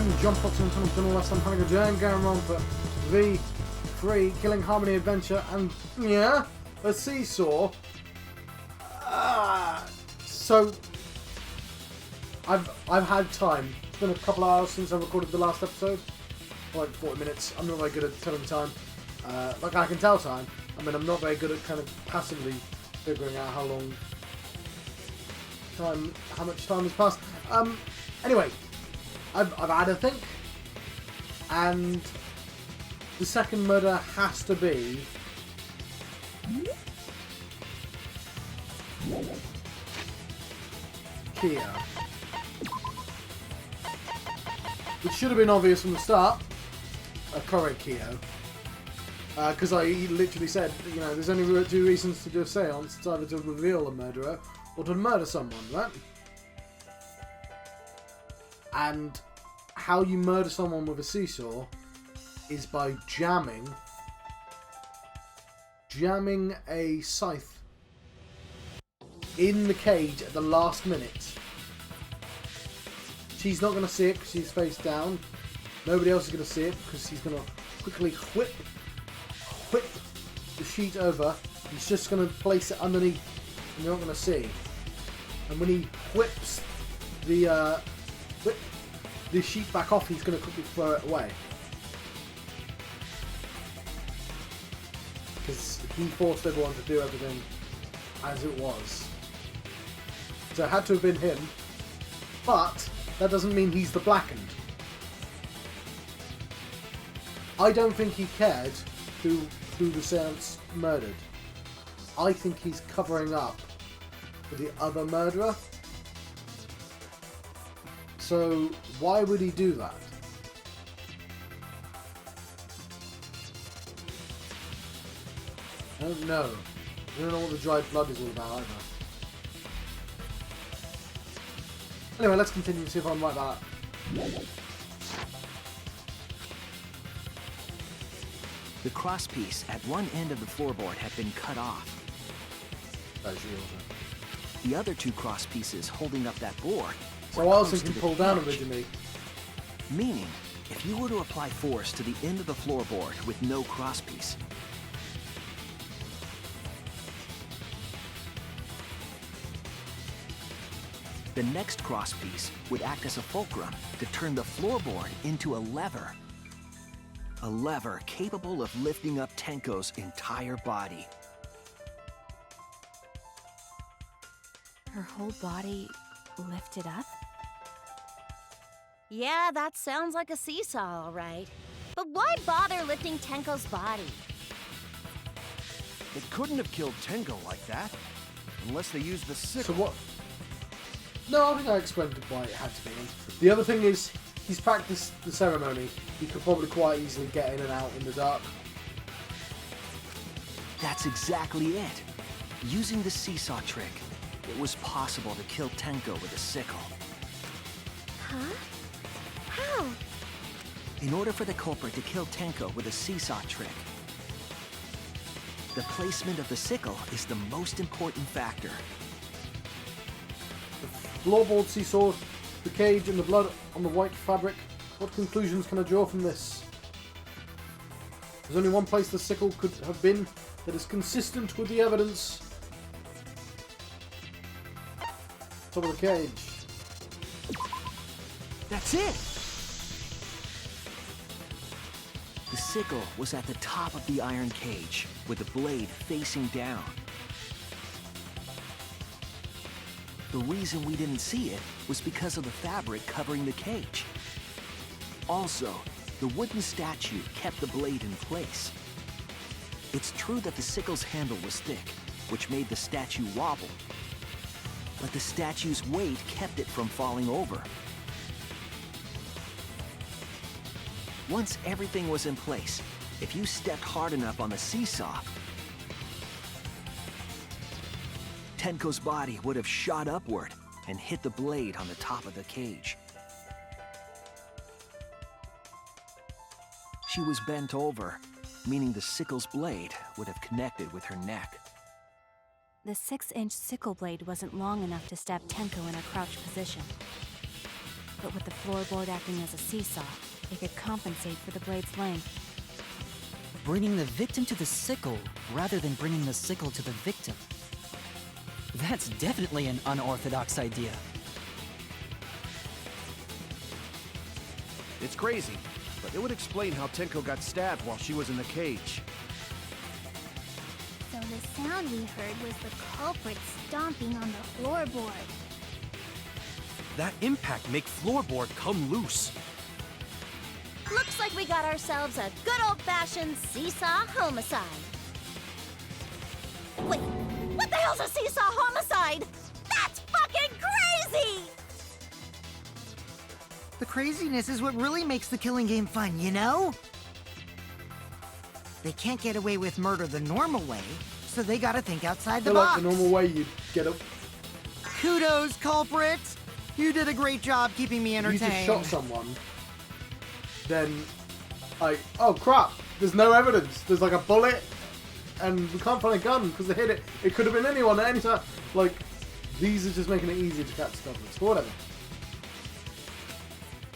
some jump boxing and tunnel last time having a Danganronpa V3 Killing Harmony Adventure and yeah, a seesaw. So I've had time. It's been a couple of hours since I recorded the last episode. Like 40 minutes. I'm not very good at telling time. Like I can tell time. I mean I'm not very good at kind of passively figuring out how much time has passed. Anyway, I've had a think, and the second murder has to be Kia. Which should have been obvious from the start. Kyo. Because I literally said, you know, there's only two reasons to do a seance. It's either to reveal a murderer or to murder someone, right? And how you murder someone with a seesaw is by jamming a scythe in the cage at the last minute. She's not going to see it because she's face down. Nobody else is going to see it because he's going to quickly whip the sheet over. He's just going to place it underneath and you're not going to see. And when he whips the sheet back off, he's going to quickly throw it away. Because he forced everyone to do everything as it was. So it had to have been him. But that doesn't mean he's the blackened. I don't think he cared who the seance murdered. I think he's covering up for the other murderer. So why would he do that? I don't know. I don't know what the dried blood is all about either. Anyway, let's continue to see if I'm right about that. The crosspiece at one end of the floorboard had been cut off. That is yours. The other two crosspieces holding up that board. So I was thinking pull down originally. Meaning, if you were to apply force to the end of the floorboard with no crosspiece, the next crosspiece would act as a fulcrum to turn the floorboard into a lever. A lever capable of lifting up Tenko's entire body. Her whole body lifted up? Yeah, that sounds like a seesaw, all right. But why bother lifting Tenko's body? They couldn't have killed Tenko like that, unless they used the sickle. So what? No, I think I explained why it had to be. The other thing is, he's practiced the ceremony. He could probably quite easily get in and out in the dark. That's exactly it. Using the seesaw trick, it was possible to kill Tenko with a sickle. Huh? How? In order for the culprit to kill Tenko with a seesaw trick, the placement of the sickle is the most important factor. The floorboard seesaw, the cage, and the blood on the white fabric. What conclusions can I draw from this? There's only one place the sickle could have been that is consistent with the evidence. Top of the cage. That's it! The sickle was at the top of the iron cage, with the blade facing down. The reason we didn't see it was because of the fabric covering the cage. Also, the wooden statue kept the blade in place. It's true that the sickle's handle was thick, which made the statue wobble. But the statue's weight kept it from falling over. Once everything was in place, if you stepped hard enough on the seesaw, Tenko's body would have shot upward and hit the blade on the top of the cage. She was bent over, meaning the sickle's blade would have connected with her neck. The 6-inch sickle blade wasn't long enough to stab Tenko in a crouched position. But with the floorboard acting as a seesaw, it could compensate for the blade's length. Bringing the victim to the sickle rather than bringing the sickle to the victim. That's definitely an unorthodox idea. It's crazy, but it would explain how Tenko got stabbed while she was in the cage. So the sound we heard was the culprit stomping on the floorboard. That impact make floorboard come loose. Looks like we got ourselves a good old-fashioned seesaw homicide. Wait, what the hell's a seesaw homicide? That's fucking crazy! The craziness is what really makes the killing game fun, you know? They can't get away with murder the normal way, so they gotta think outside the box. Like the normal way you'd get up. Kudos, culprit! You did a great job keeping me You entertained. just shot someone. Then, like, oh crap, there's no evidence. There's like a bullet, and we can't find a gun because they hit it. It could have been anyone at any time. Like, these are just making it easier to catch culprits. Whatever.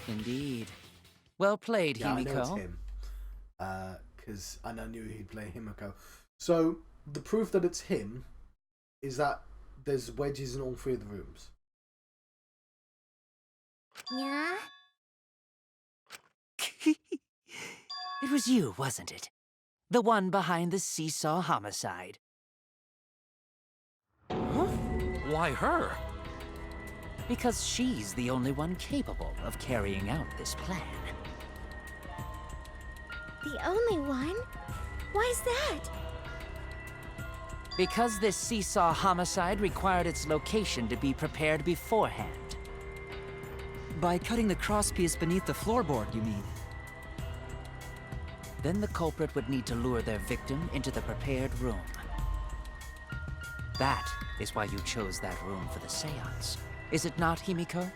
Indeed. Well played, Yeah, I know it's Himiko. him. Because I knew he'd play Himiko. So, the proof that it's him is that there's wedges in all three of the rooms. Yeah? It was you, wasn't it? The one behind the seesaw homicide. Huh? Why her? Because she's the only one capable of carrying out this plan. The only one? Why's that? Because this seesaw homicide required its location to be prepared beforehand. By cutting the crosspiece beneath the floorboard, you mean? Then the culprit would need to lure their victim into the prepared room. That is why you chose that room for the seance. Is it not, Himiko?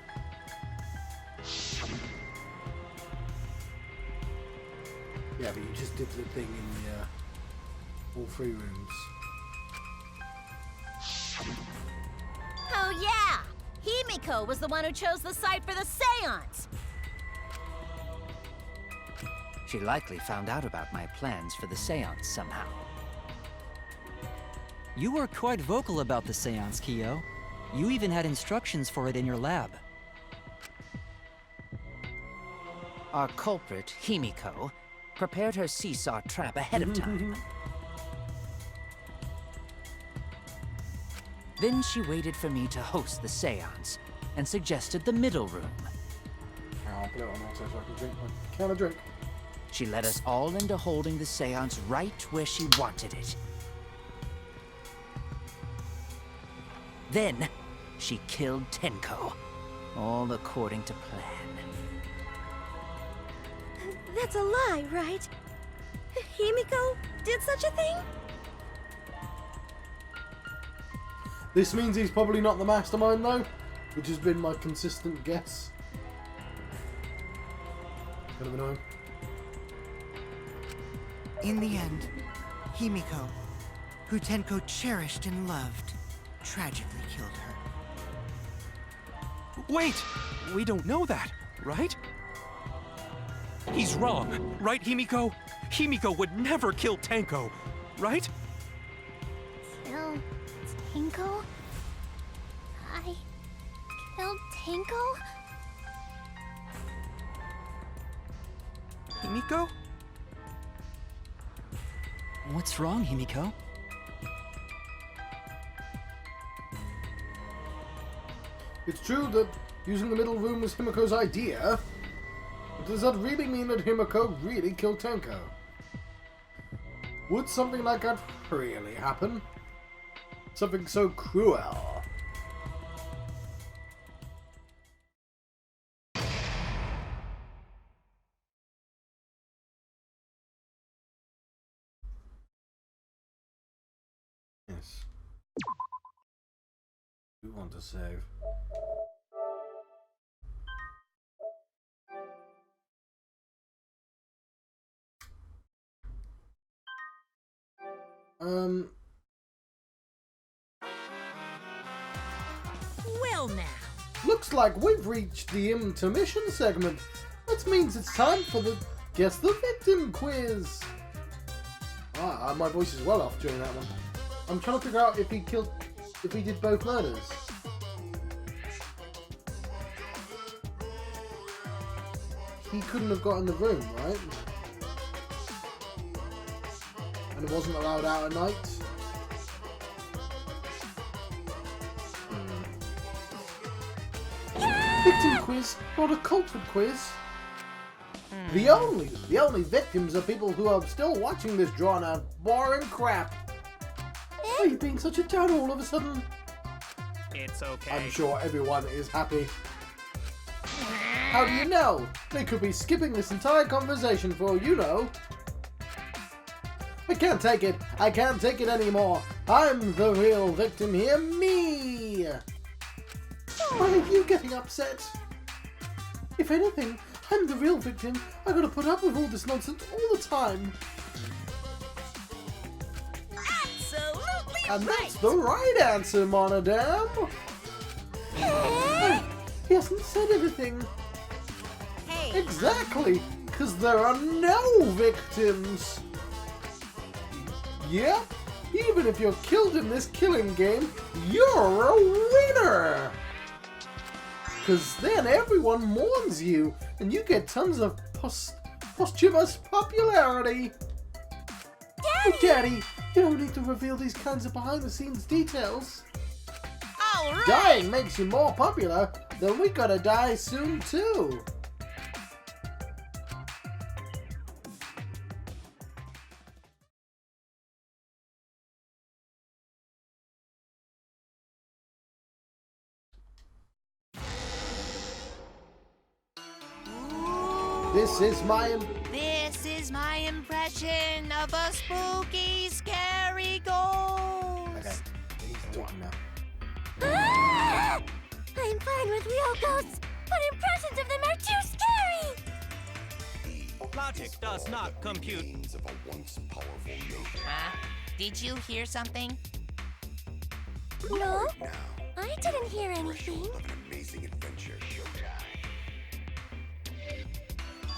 Yeah, but you just did the thing in the, all three rooms. Oh yeah! Himiko was the one who chose the site for the seance! She likely found out about my plans for the seance somehow. You were quite vocal about the seance, Kyo. You even had instructions for it in your lab. Our culprit, Himiko, prepared her seesaw trap ahead of time. Then she waited for me to host the seance and suggested the middle room. I'll put it on also so I can drink my can of drink. She led us all into holding the seance right where she wanted it. Then, she killed Tenko, all according to plan. That's a lie, right? Himiko did such a thing? This means he's probably not the mastermind though, which has been my consistent guess. Kind of annoying. In the end, Himiko, who Tenko cherished and loved, tragically killed her. Wait! We don't know that, right? He's wrong, right, Himiko? Himiko would never kill Tenko, right? Kill Tenko? I killed Tenko? Himiko? What's wrong, Himiko? It's true that using the middle room was Himiko's idea, but does that really mean that Himiko really killed Tenko? Would something like that really happen? Something so cruel? Yes. We want to save. Well now, Looks like we've reached the intermission segment. That means it's time for the Guess the Victim quiz. My voice is well off during that one. I'm trying to figure out if he did both murders. He couldn't have got in the room, right? And it wasn't allowed out at night. Victim quiz, not a culprit quiz. The only victims are people who are still watching this drawn out boring crap. Why are you being such a downer all of a sudden? It's okay. I'm sure everyone is happy. How do you know? They could be skipping this entire conversation for all you know. I can't take it. I can't take it anymore. I'm the real victim here. Me. Why are you getting upset? If anything, I'm the real victim. I gotta put up with all this nonsense all the time. Absolutely And right. that's the right answer, Monodam. He hasn't said anything. Hey. Exactly, because there are no victims. Yep, even if you're killed in this killing game, you're a winner. Because then everyone mourns you, and you get tons of posthumous popularity. Daddy! Oh, Daddy, you don't need to reveal these kinds of behind-the-scenes details. All right. Dying makes you more popular, then we gotta die soon too. This is my impression of a spooky, scary ghost. Okay, he's talking now. Ah! I'm fine with real ghosts, but impressions of them are too scary! Logic does not compute. Did you hear something? No, I didn't hear anything.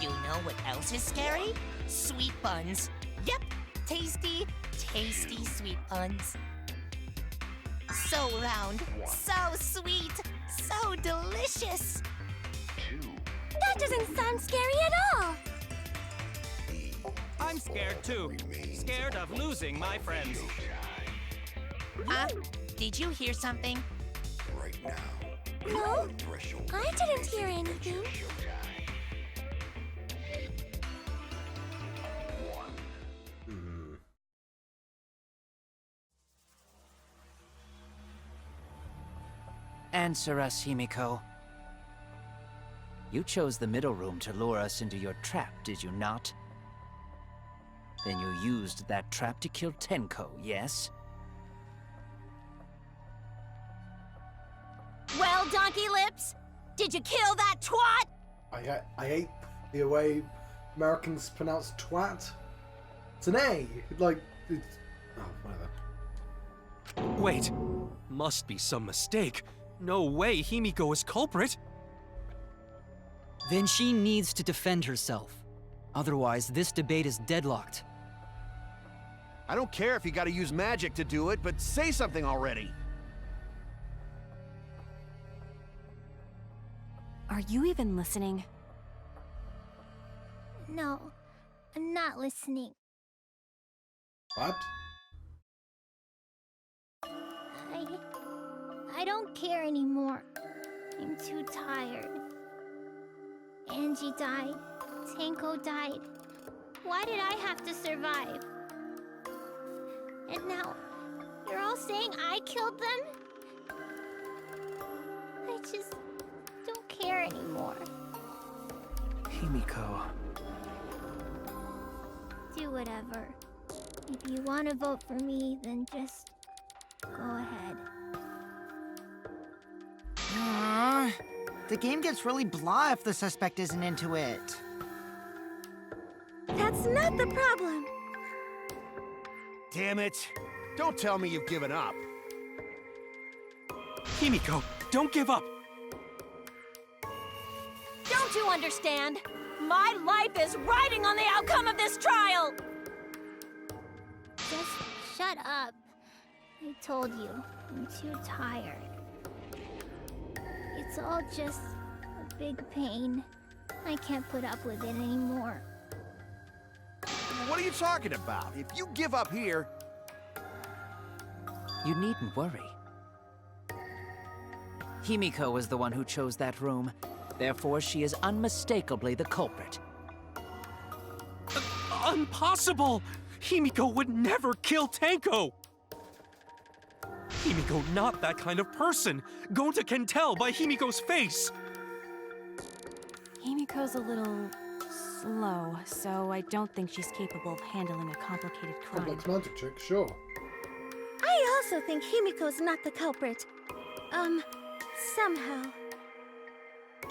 You know what else is scary? Sweet buns. Yep, tasty, tasty sweet buns. So round, so sweet, so delicious. That doesn't sound scary at all! I'm scared too. Scared of losing my friends. Did you hear something? No, I didn't hear anything. Answer us, Himiko. You chose the middle room to lure us into your trap, did you not? Then you used that trap to kill Tenko, yes? Well, Donkey Lips, did you kill that twat? I hate the way Americans pronounce twat. It's an A. Like, it's... Oh, whatever. Wait, must be some mistake. No way Himiko is culprit. Then she needs to defend herself. Otherwise, this debate is deadlocked. I don't care if you gotta use magic to do it, but say something already. Are you even listening? No, I'm not listening. What? I don't care anymore. I'm too tired. Angie died. Tenko died. Why did I have to survive? And now, you're all saying I killed them? I just don't care anymore. Himiko... Do whatever. If you want to vote for me, then just go ahead. The game gets really blah if the suspect isn't into it. That's not the problem. Damn it. Don't tell me you've given up. Himiko, don't give up. Don't you understand? My life is riding on the outcome of this trial! Just shut up. I told you, I'm too tired. It's all just a big pain. I can't put up with it anymore. What are you talking about? If you give up here... You needn't worry. Himiko was the one who chose that room. Therefore, she is unmistakably the culprit. Impossible! Himiko would never kill Tenko! Himiko not that kind of person. Gonta can tell by Himiko's face. Himiko's a little slow, so I don't think she's capable of handling a complicated crime. Complex magic trick, sure. I also think Himiko's not the culprit. Somehow.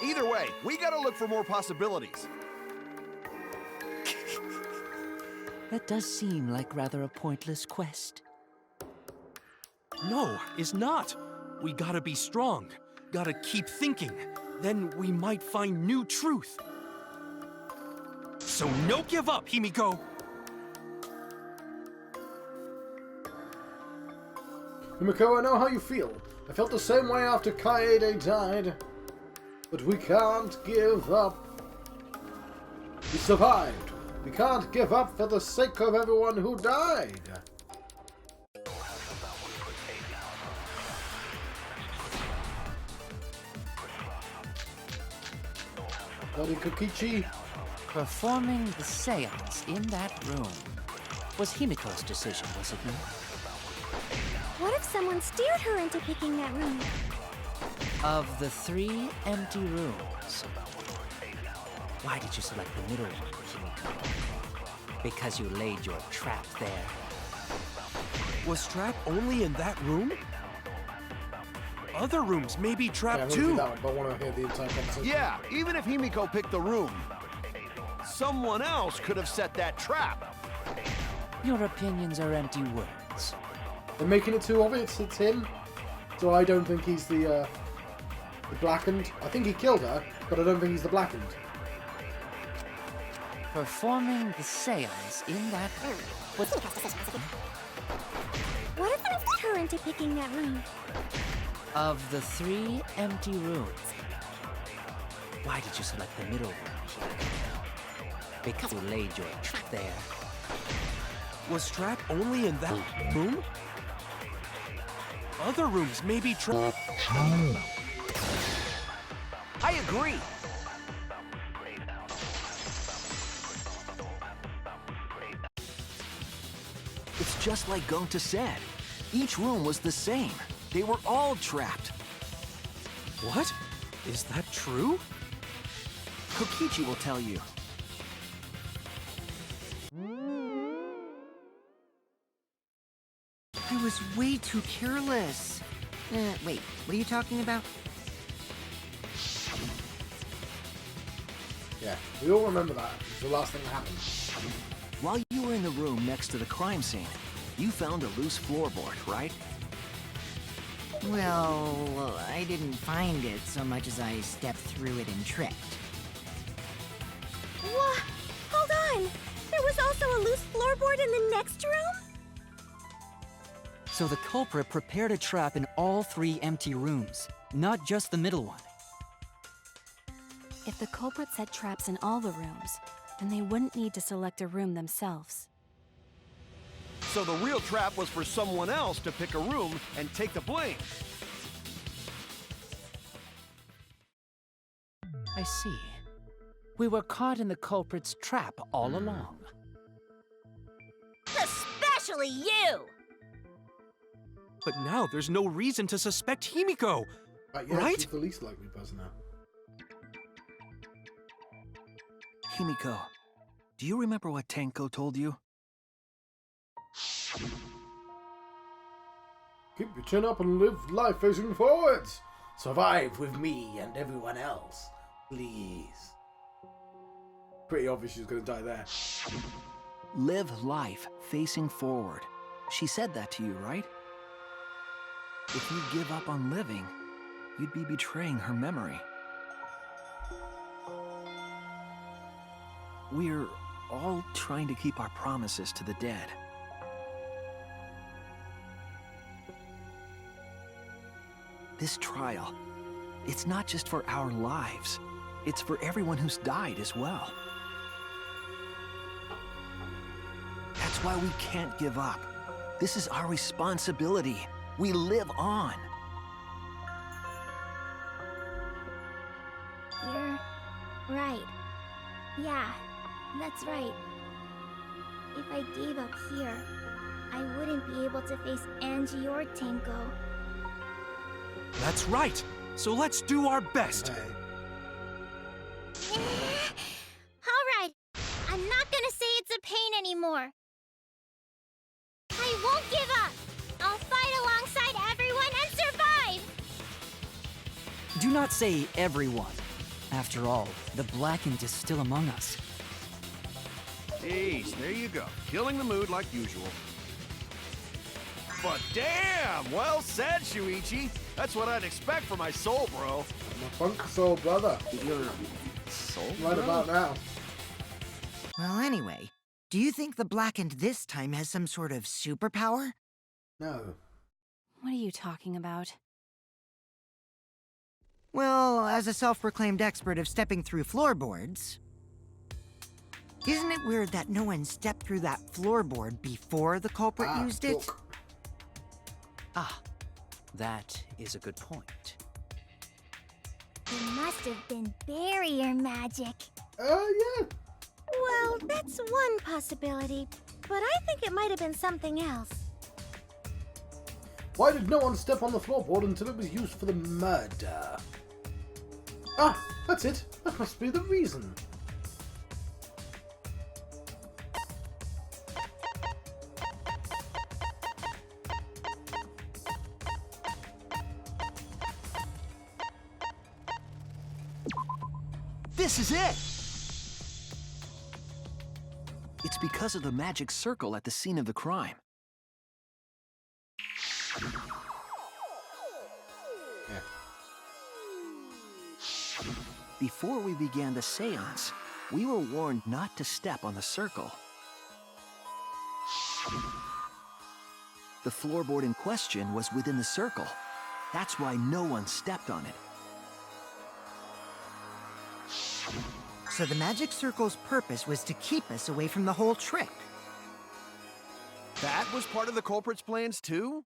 Either way, we gotta look for more possibilities. That does seem like rather a pointless quest. No, it's not. We gotta be strong. Gotta keep thinking. Then we might find new truth. So no give up, Himiko! Himiko, I know how you feel. I felt the same way after Kaede died. But we can't give up. We survived. We can't give up for the sake of everyone who died. Buddy Kokichi. Performing the seance in that room was Himiko's decision, was it not? What if someone steered her into picking that room? Of the 3 empty rooms, why did you select the middle one, Himiko? Because you laid your trap there. Was trap only in that room? Other rooms may be trapped too. That one, but I want to hear the entire conversation. Yeah, even if Himiko picked the room, someone else could have set that trap. Your opinions are empty words. They're making it too obvious it's him, so I don't think he's the Blackened. I think he killed her, but I don't think he's the Blackened. Performing the seance in that room was... What if I steered her into picking that room? Of the 3 empty rooms, why did you select the middle room? Because you laid your trap there. Was trap only in that room? Other rooms may be trapped. I agree. It's just like Gonta said. Each room was the same. They were all trapped. What? Is that true? Kokichi will tell you. I was way too careless. Wait, what are you talking about? Yeah, we all remember that. It's the last thing that happened. While you were in the room next to the crime scene, you found a loose floorboard, right? Well, I didn't find it so much as I stepped through it and tripped. What? Hold on! There was also a loose floorboard in the next room? So the culprit prepared a trap in all 3 empty rooms, not just the middle one. If the culprit set traps in all the rooms, then they wouldn't need to select a room themselves. So the real trap was for someone else to pick a room and take the blame. I see. We were caught in the culprit's trap all along. Especially you! But now there's no reason to suspect Himiko. Yeah, right? She's the least likely person now. Himiko, do you remember what Tenko told you? Keep your chin up and live life facing forwards. Survive with me and everyone else, please. Pretty obvious she's gonna die there. Live life facing forward. She said that to you, right? If you give up on living, you'd be betraying her memory. We're all trying to keep our promises to the dead. This trial, it's not just for our lives. It's for everyone who's died as well. That's why we can't give up. This is our responsibility. We live on. You're right. Yeah, that's right. If I gave up here, I wouldn't be able to face Angie or Tenko. That's right. So let's do our best. Alright, I'm not gonna say it's a pain anymore. I won't give up. I'll fight alongside everyone and survive. Do not say everyone. After all, the Blackened is still among us. Jeez, there you go. Killing the mood like usual. But damn! Well said, Shuichi. That's what I'd expect from my soul, bro. My funk soul brother. Your soul? Right about now. Well, anyway, do you think the Blackened this time has some sort of superpower? No. What are you talking about? Well, as a self-proclaimed expert of stepping through floorboards, isn't it weird that no one stepped through that floorboard before the culprit used it? Look. Ah, that is a good point. It must have been barrier magic. Yeah. Well, that's one possibility, but I think it might have been something else. Why did no one step on the floorboard until it was used for the murder? Ah, that's it. That must be the reason. This is it! It's because of the magic circle at the scene of the crime. Yeah. Before we began the seance, we were warned not to step on the circle. The floorboard in question was within the circle. That's why no one stepped on it. So the magic circle's purpose was to keep us away from the whole trick. That was part of the culprit's plans too?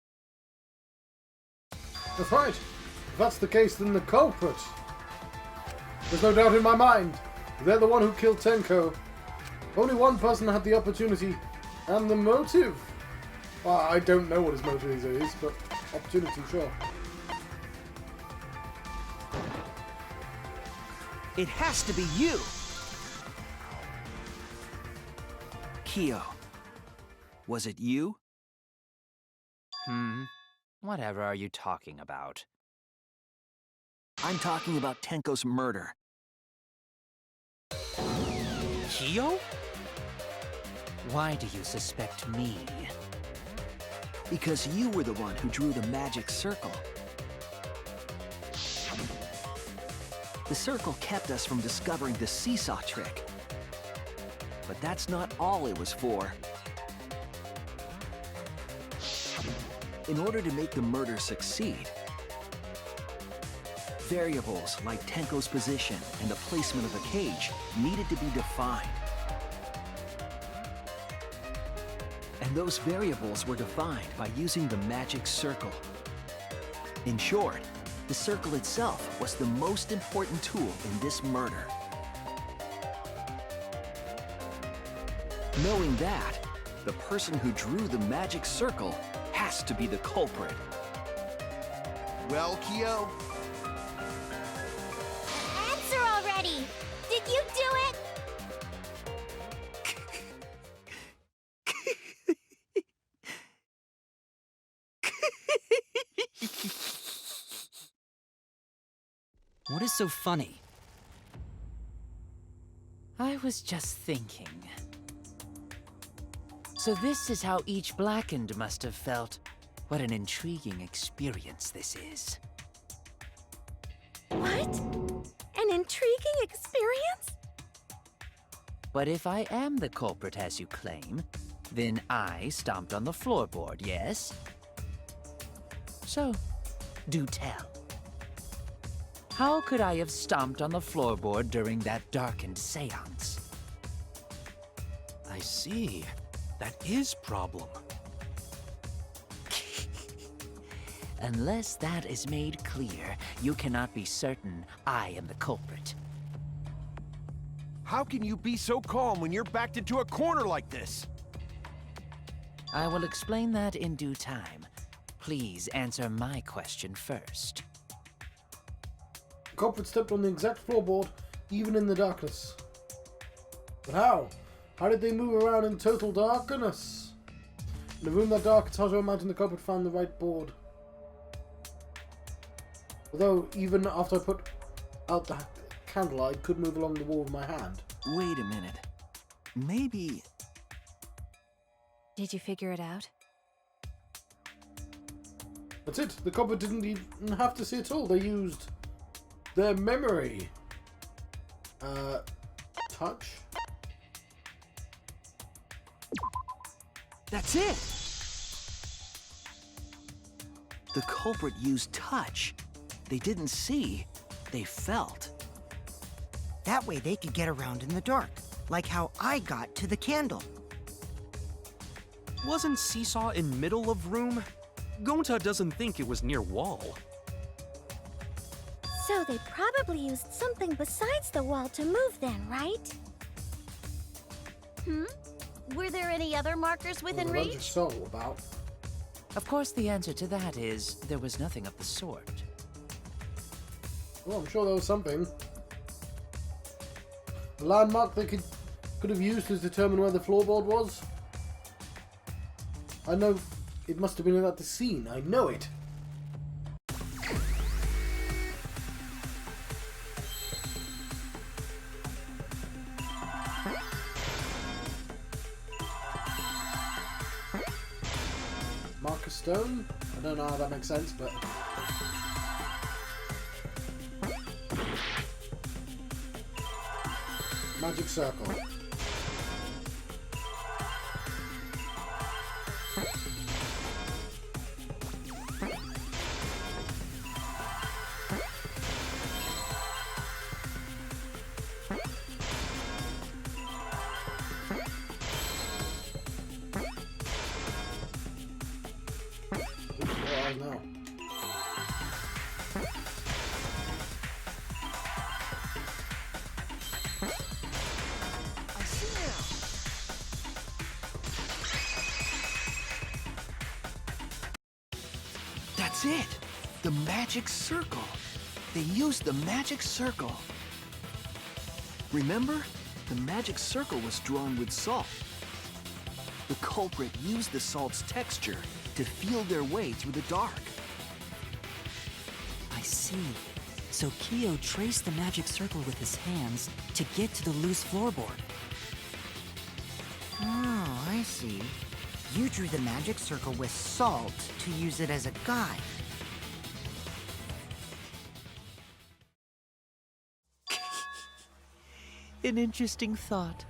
That's right. If that's the case, then the culprit. There's no doubt in my mind. They're the one who killed Tenko. Only one person had the opportunity and the motive. Well, I don't know what his motive is, but opportunity, sure. It has to be you! Kyo, was it you? Whatever are you talking about? I'm talking about Tenko's murder. Kyo? Why do you suspect me? Because you were the one who drew the magic circle. The circle kept us from discovering the seesaw trick. But that's not all it was for. In order to make the murder succeed, variables like Tenko's position and the placement of the cage needed to be defined. And those variables were defined by using the magic circle. In short, the circle itself was the most important tool in this murder. Knowing that, the person who drew the magic circle has to be the culprit. Well, Kyo, Answer already! Did you do it? What is so funny? I was just thinking. So this is how each Blackened must have felt. What an intriguing experience this is. What? An intriguing experience? But if I am the culprit as you claim, then I stomped on the floorboard, yes? So, do tell. How could I have stomped on the floorboard during that darkened seance? I see. That is problem. Unless that is made clear, you cannot be certain I am the culprit. How can you be so calm when you're backed into a corner like this? I will explain that in due time. Please answer my question first. The culprit stepped on the exact floorboard, even in the darkness. But how? How did they move around in total darkness? In a room that dark, it's hard to imagine the culprit found the right board. Although, even after I put out the candle, I could move along the wall with my hand. Wait a minute. Maybe... Did you figure it out? That's it. The culprit didn't even have to see it all. They used their memory. Touch. That's it! The culprit used touch. They didn't see, they felt. That way they could get around in the dark, like how I got to the candle. Wasn't Seesaw in middle of room? Gonta doesn't think it was near wall. So they probably used something besides the wall to move then, right? Were there any other markers within What was reach? soul about? Of course, the answer to that is there was nothing of the sort. Well, I'm sure there was something. A landmark they could have used to determine where the floorboard was. I know it must have been at the scene. I know it. Mark a stone? I don't know how that makes sense, but... Magic circle. Oh, no. I see now. That's it! The magic circle! They used the magic circle! Remember? The magic circle was drawn with salt. The culprit used the salt's texture to feel their way through the dark. I see. So Kyo traced the magic circle with his hands to get to the loose floorboard. Oh, I see. You drew the magic circle with salt to use it as a guide. An interesting thought.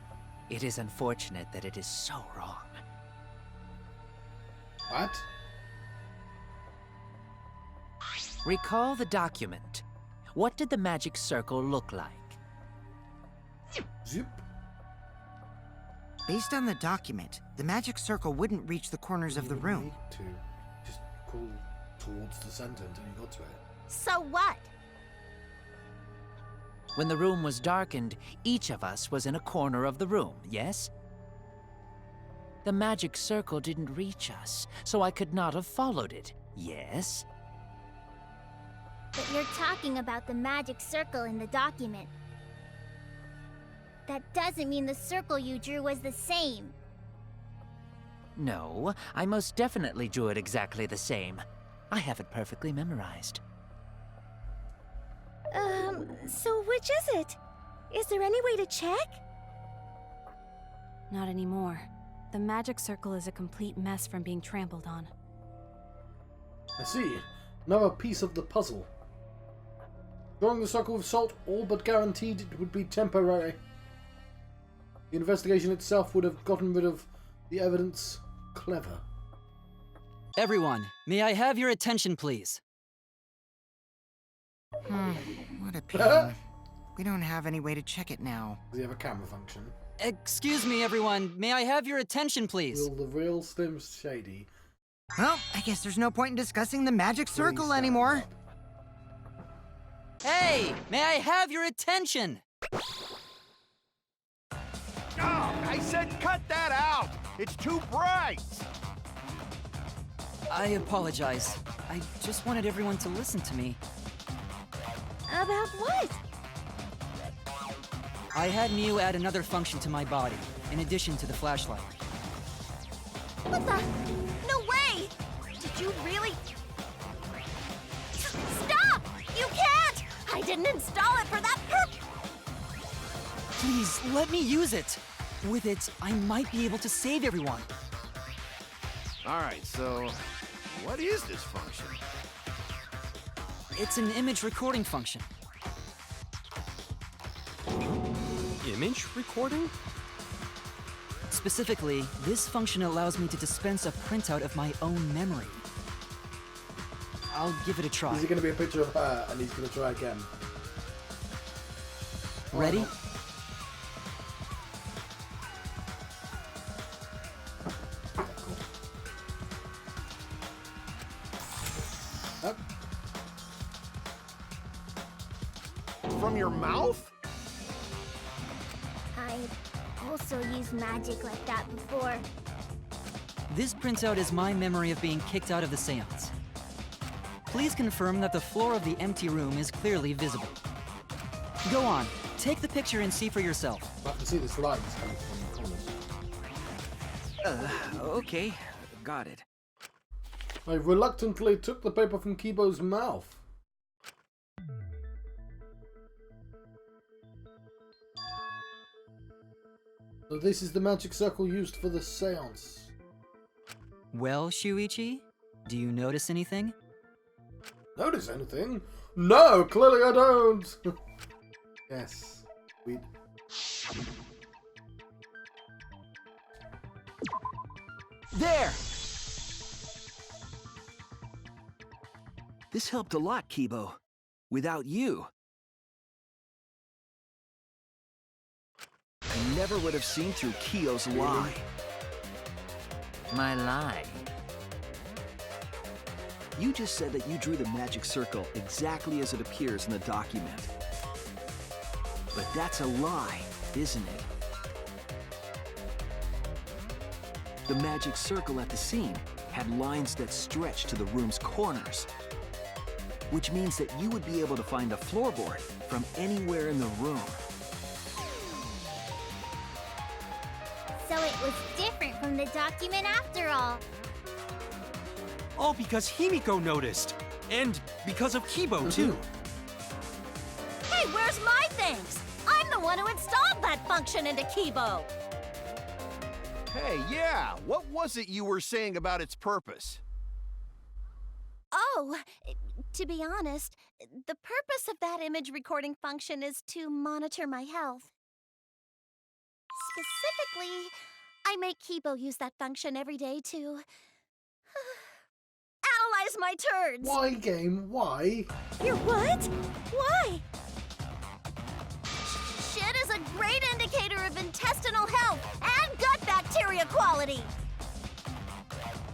It is unfortunate that it is so wrong. What? Recall the document. What did the magic circle look like? Zip. Based on the document, the magic circle wouldn't reach the corners of the room. Need to just go towards the center until you got to it. So what? When the room was darkened, each of us was in a corner of the room, yes? The magic circle didn't reach us, so I could not have followed it, yes? But you're talking about the magic circle in the document. That doesn't mean the circle you drew was the same. No, I most definitely drew it exactly the same. I have it perfectly memorized. So which is it? Is there any way to check? Not anymore. The magic circle is a complete mess from being trampled on. I see. Another piece of the puzzle. Drawing the circle with salt all but guaranteed it would be temporary. The investigation itself would have gotten rid of the evidence. Clever. Everyone, may I have your attention, please? What a pain. We don't have any way to check it now. Does he have a camera function? Excuse me, everyone. May I have your attention, please? Will the real Slim Shady... Well, I guess there's no point in discussing the magic circle stand anymore. up? Hey, may I have your attention? Oh, I said cut that out! It's too bright! I apologize. I just wanted everyone to listen to me. About what? I had Mew add another function to my body, in addition to the flashlight. What the? No way! Did you really? Stop! You can't! I didn't install it for that purpose! Please, let me use it. With it, I might be able to save everyone. Alright, so what is this function? It's an image recording function. Image recording? Specifically, this function allows me to dispense a printout of my own memory. I'll give it a try. Is it going to be a picture of her and he's going to try again? Ready? Oh. From your mouth? I also used magic like that before. This printout is my memory of being kicked out of the seance. Please confirm that the floor of the empty room is clearly visible. Go on, take the picture and see for yourself. I can see this light is coming from the corners. Okay. Got it. I reluctantly took the paper from Kibo's mouth. So this is the magic circle used for the seance. Well, Shuichi, do you notice anything? Notice anything? No, clearly I don't. Yes, we. There! This helped a lot, Kibo. Without you, I never would have seen through Kyo's lie. My lie. You just said that you drew the magic circle exactly as it appears in the document. But that's a lie, isn't it? The magic circle at the scene had lines that stretched to the room's corners, which means that you would be able to find the floorboard from anywhere in the room. So it was different from the document after all. All because Himiko noticed. And because of Kibo, too. Hey, where's my things? I'm the one who installed that function into Kibo. Hey, yeah, what was it you were saying about its purpose? Oh, to be honest, the purpose of that image recording function is to monitor my health. Specifically, I make Kibo use that function every day to analyze my turds. Why, game? Why? Your what? Why? Shit is a great indicator of intestinal health and gut bacteria quality.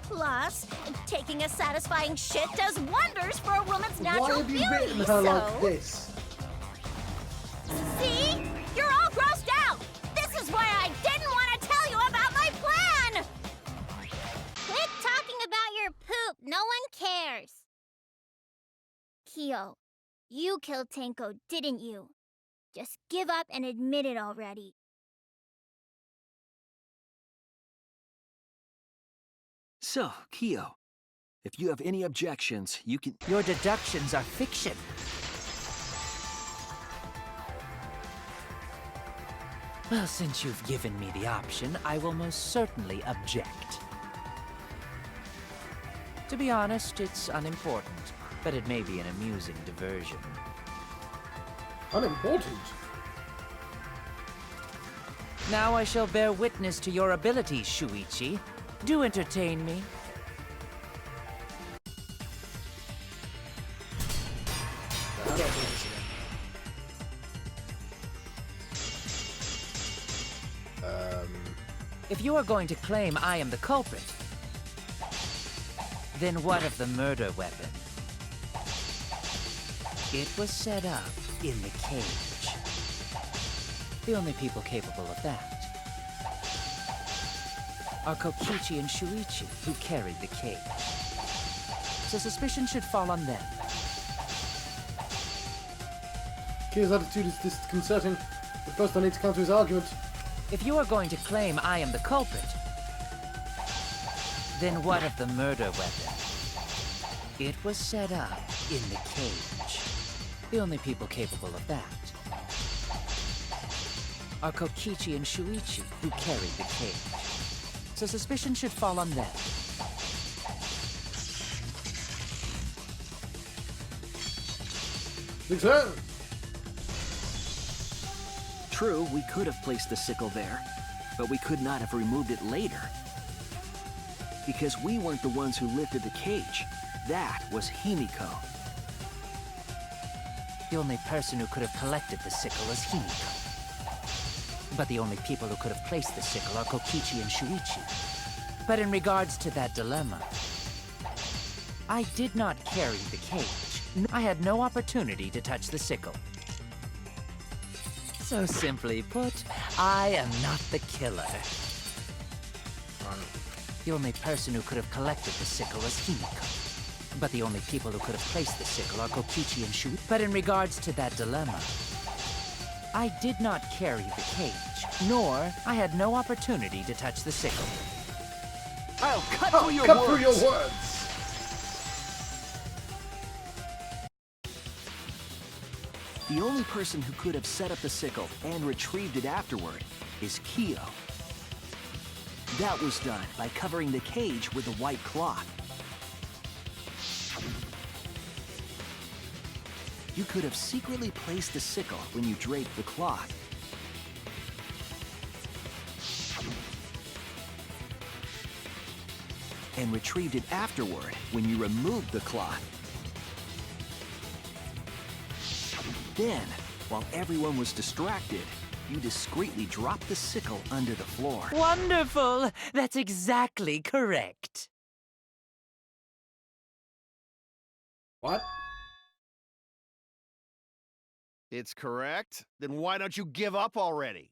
Plus, taking a satisfying shit does wonders for a woman's natural Why have you beauty, written her so... like this? See? You're all grossed out! This is why I didn't want to tell you about my plan! Quit talking about your poop. No one cares. Kyo, you killed Tenko, didn't you? Just give up and admit it already. So, Kyo, if you have any objections, you can... Your deductions are fiction. Well, since you've given me the option, I will most certainly object. To be honest, it's unimportant, but it may be an amusing diversion. Unimportant. Now I shall bear witness to your abilities, Shuichi. Do entertain me. I don't think this again. If you are going to claim I am the culprit, then what of the murder weapon? It was set up in the cage. The only people capable of that are Kokichi and Shuichi, who carried the cage. So suspicion should fall on them. Kyo's attitude is disconcerting, but first I need to counter his argument. If you are going to claim I am the culprit, then what of the murder weapon? It was set up in the cage. The only people capable of that are Kokichi and Shuichi, who carried the cage. So suspicion should fall on them. Big Sam! True, we could have placed the sickle there, but we could not have removed it later. Because we weren't the ones who lifted the cage. That was Himiko. The only person who could have collected the sickle is Himiko. But the only people who could have placed the sickle are Kokichi and Shuichi. But in regards to that dilemma, I did not carry the cage. I had no opportunity to touch the sickle. So simply put, I am not the killer. The only person who could have collected the sickle is Himiko. But the only people who could have placed the sickle are Kokichi and Shuichi. But in regards to that dilemma, I did not carry the cage, nor I had no opportunity to touch the sickle. I'll cut Oh, through your cut words. through your words! The only person who could have set up the sickle and retrieved it afterward is Kyo. That was done by covering the cage with a white cloth. You could have secretly placed the sickle when you draped the cloth. And retrieved it afterward when you removed the cloth. Then, while everyone was distracted, you discreetly dropped the sickle under the floor. Wonderful! That's exactly correct. What? It's correct. Then why don't you give up already?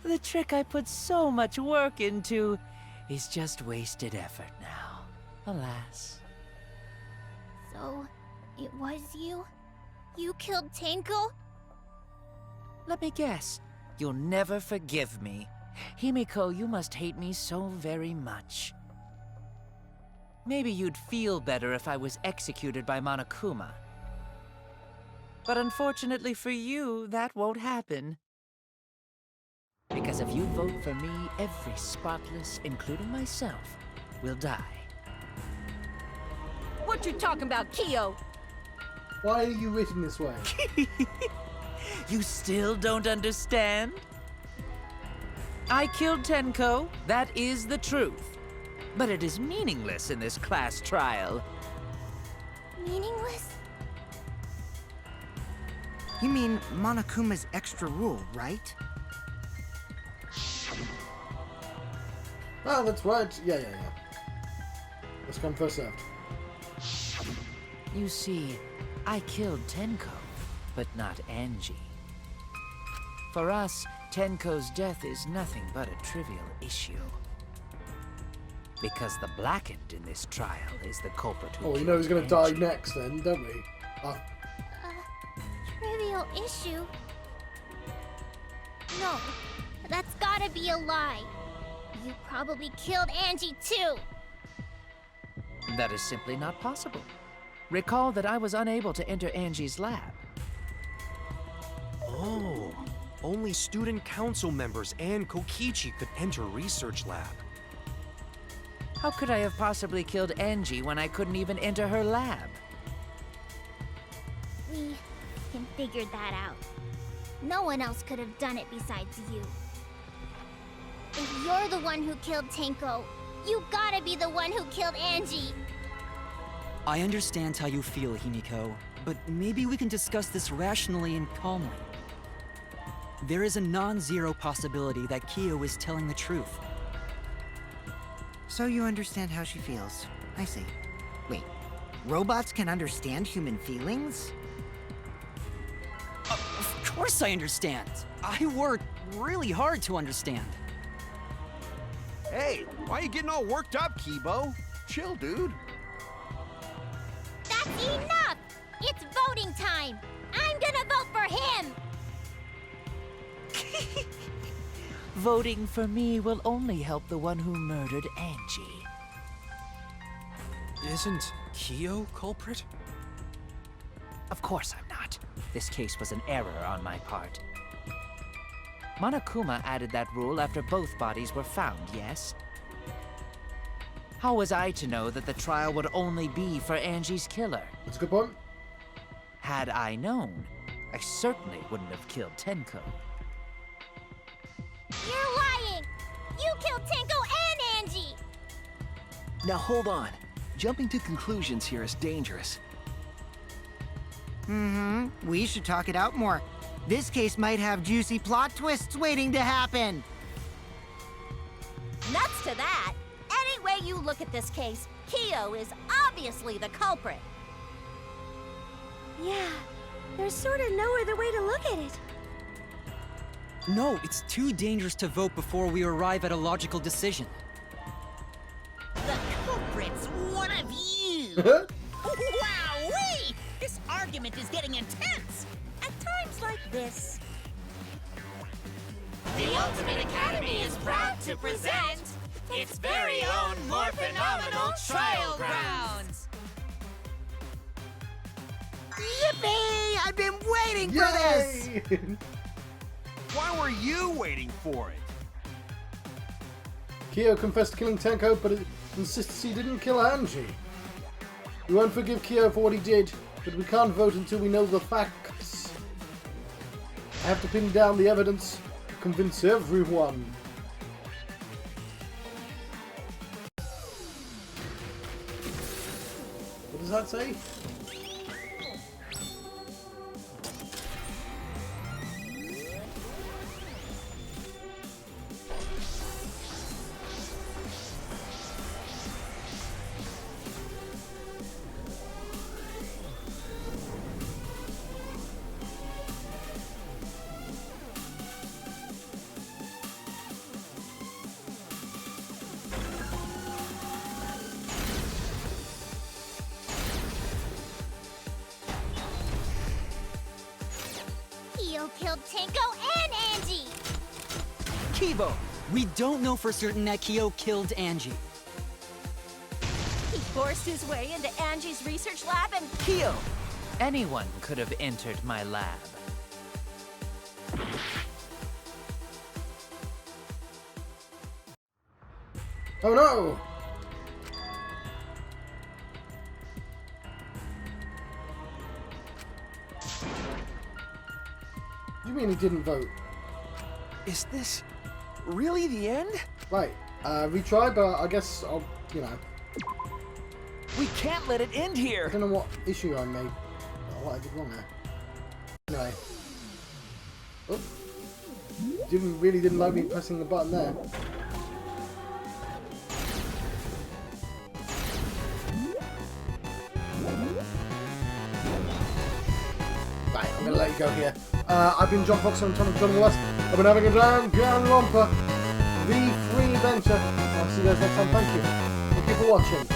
The trick I put so much work into is just wasted effort now. Alas. So, it was you? You killed Tenko? Let me guess. You'll never forgive me. Himiko, you must hate me so very much. Maybe you'd feel better if I was executed by Monokuma. But unfortunately for you, that won't happen. Because if you vote for me, every spotless, including myself, will die. What you talking about, Kyo? Why are you written this way? You still don't understand? I killed Tenko, that is the truth. But it is meaningless in this class trial. Meaningless? You mean Monokuma's extra rule, right? Oh, that's right. Yeah. Let's come first served. You see, I killed Tenko, but not Angie. For us, Tenko's death is nothing but a trivial issue. Because the blackened in this trial is the culprit who Oh, you know who's killed gonna die Angie. next then, don't we? Trivial issue? No, that's gotta be a lie. You probably killed Angie too. That is simply not possible. Recall that I was unable to enter Angie's lab. Oh, only student council members and Kokichi could enter research lab. How could I have possibly killed Angie when I couldn't even enter her lab? We can figure that out. No one else could have done it besides you. If you're the one who killed Tenko, you gotta be the one who killed Angie. I understand how you feel, Himiko, but maybe we can discuss this rationally and calmly. There is a non-zero possibility that Kyo is telling the truth. So you understand how she feels. I see. Wait, robots can understand human feelings? Of course I understand. I work really hard to understand. Hey, why are you getting all worked up, Kibo? Chill, dude. That's enough! It's voting time! I'm gonna vote for him! Voting for me will only help the one who murdered Angie. Isn't Kyo culprit? Of course I'm not. This case was an error on my part. Monokuma added that rule after both bodies were found, yes? How was I to know that the trial would only be for Angie's killer? That's a good point. Had I known, I certainly wouldn't have killed Tenko. You're lying! You killed Tenko and Angie! Now hold on. Jumping to conclusions here is dangerous. We should talk it out more. This case might have juicy plot twists waiting to happen. Nuts to that! Any way you look at this case, Kyo is obviously the culprit. Yeah, there's sort of no other way to look at it. No, it's too dangerous to vote before we arrive at a logical decision. The culprit's one of you! Wowee! This argument is getting intense! At times like this. The Ultimate Academy is proud to present its very own more phenomenal trial grounds! Yippee! I've been waiting for this! Yay! Why were you waiting for it? Kyo confessed to killing Tenko, but insists he didn't kill Angie. We won't forgive Kyo for what he did, but we can't vote until we know the facts. I have to pin down the evidence to convince everyone. What does that say? Kyo killed Tenko and Angie! Kibo! We don't know for certain that Kyo killed Angie. He forced his way into Angie's research lab and... Kyo! Anyone could have entered my lab. Oh no! You mean he didn't vote? Is this really the end? Right, retry, but I guess I'll, you know. We can't let it end I here. don't know what issue I made, or what I did wrong there. Anyway. Oh. Really didn't like me pressing the button there. Right, I'm gonna let you go here. I've been John Fox and Tonic Johnny West. I've been having a Danganronpa V3 adventure. I'll see you guys next time. Thank you for watching.